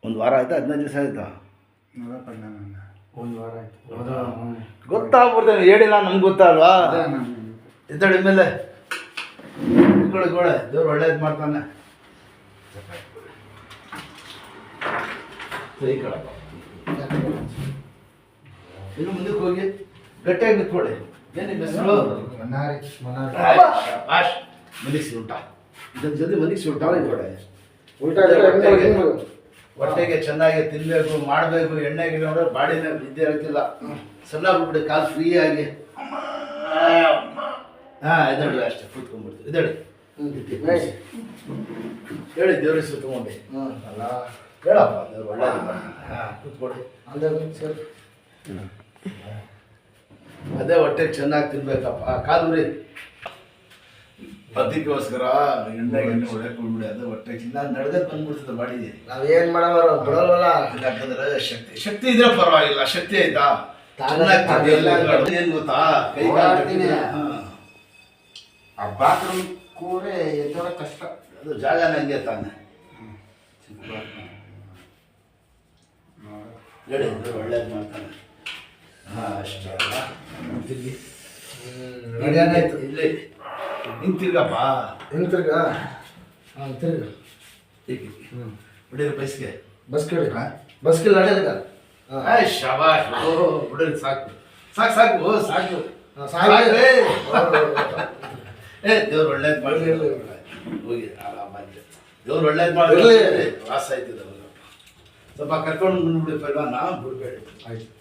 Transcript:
ಒಂದು ವಾರ ಆಯ್ತಾ 15 ದಿವಸ ಆಯ್ತಾ? ಒಂದು ವಾರ ಆಯ್ತು. ಗೊತ್ತಾಗ್ಬಿಡ್ತೇನೆ, ಹೇಳಿಲ್ಲ ನಮ್ಗೆ ಗೊತ್ತಲ್ವಾ? ಎದ್ದಡಿ ಮೇಲೆ ಗೋಳೆ ದೇವ್ರು ಒಳ್ಳೇದು ಮಾಡ್ತಾನೆ. ಸರಿ ಕಣಪ್ಪ, ಇನ್ನು ಮುಂದಕ್ಕೆ ಹೋಗಿ ಗಟ್ಟಿಯಾಗಿ ನಿಂತ್ಕೊಳ್ಳಿ. ಏನಿಲ್ಲ ಹೆಸರು? ಮನಿಸಿ ಊಟ, ಇದ್ರ ಜೊತೆ ಮನಿಸಿ ಊಟ ಇದ್ಕೊಡೆ. ಹೊಟ್ಟೆಗೆ ಚೆನ್ನಾಗಿ ತಿನ್ಬೇಕು, ಮಾಡಬೇಕು. ಎಣ್ಣೆಗೆ ನೋಡ್ರೆ ಬಾಡಿನ ವಿದ್ಯೆ ಇರ್ತಿಲ್ಲ. ಸಣ್ಣ ಬಿಟ್ಬಿಡಿ, ಕಾಲು ಫ್ರೀ ಆಗಿ. ಇದಳಿ ಅಷ್ಟೇ, ಕೂತ್ಕೊಂಡ್ಬಿಡ್ತೀವಿ. ಇದಳಿ ಹೇಳಿ ದೇವ್ರ ಹೆಸರು ತಗೊಂಡು ಅಲ್ಲ ಹೇಳಪ್ಪ, ದೇವ್ರು ಒಳ್ಳೇದು. ಕೂತ್ಕೊಡಿ. ಅದೇ ಹೊಟ್ಟೆಗೆ ಚೆನ್ನಾಗಿ ತಿನ್ಬೇಕಪ್ಪ. ಕಾಲುರಿ ಅದಕ್ಕೋಸ್ಕರ ಎಣ್ಣೆ ಹೊಡೆಯಕ್ಕೆ ಬಿಡ್ಬಿಡಿ. ಅದು ಹೊಟ್ಟೆಗೆ ನಾನು ನಡೆದಕ್ಕೆ ಬಂದ್ಬಿಡ್ತದೆ ಬಾಡಿ. ನಾವೇನ್ ಮಾಡವರು ಬಿಡಲ್ವಲ್ಲ. ಯಾಕಂದ್ರೆ ಶಕ್ತಿ ಇದ್ರೆ ಪರವಾಗಿಲ್ಲ. ಶಕ್ತಿ ಆಯ್ತಾ ಏನ್ ಗೊತ್ತಾ, ಕೈ ಆ ಬಾತ್ರೂಮ್ ಕೂರೆ ಎದ್ದೋಳ ಕಷ್ಟ. ಅದು ಜಾಗ ನಂಗೆ ತಾನೆ. ಹೇಳಿ ಒಳ್ಳೇದು ಮಾಡ್ತಾನೆ. ಅಷ್ಟೇ ಅಲ್ಲ, ತಿರ್ಗಿ ಏನಾಯ್ತು ಇಲ್ಲಿ ನಿಂತಿರ್ಗಪ್ಪ. ತಿರ್ಗ ತಿರ್ಗ ಬಿಡಿರಿ ಬಸ್ಗೆ. ಬಸ್ ಕೇಳಿ ಬಸ್ಗೆ ನಡೆಯಲ್ಲ. ಶಬಾಷ್, ಬಿಡಿರಿ ಸಾಕು ಸಾಕು ಸಾಕು ಸಾಕು ಸಾಕು. ದೇವ್ರು ಒಳ್ಳೇದು ಮಾಡಿ ಹೋಗಿ ಆರಾಮಾಗಿ. ದೇವ್ರು ಒಳ್ಳೇದು ಮಾಡಿ ವಾಸ ಆಯ್ತಿದ್ದ. ಸ್ವಲ್ಪ ಕರ್ಕೊಂಡು ಬಂದ್ಬಿಡಿ ಪಲ್ವಾ, ನಾವು ಬಿಡ್ಬೇಡಿ. ಆಯ್ತು.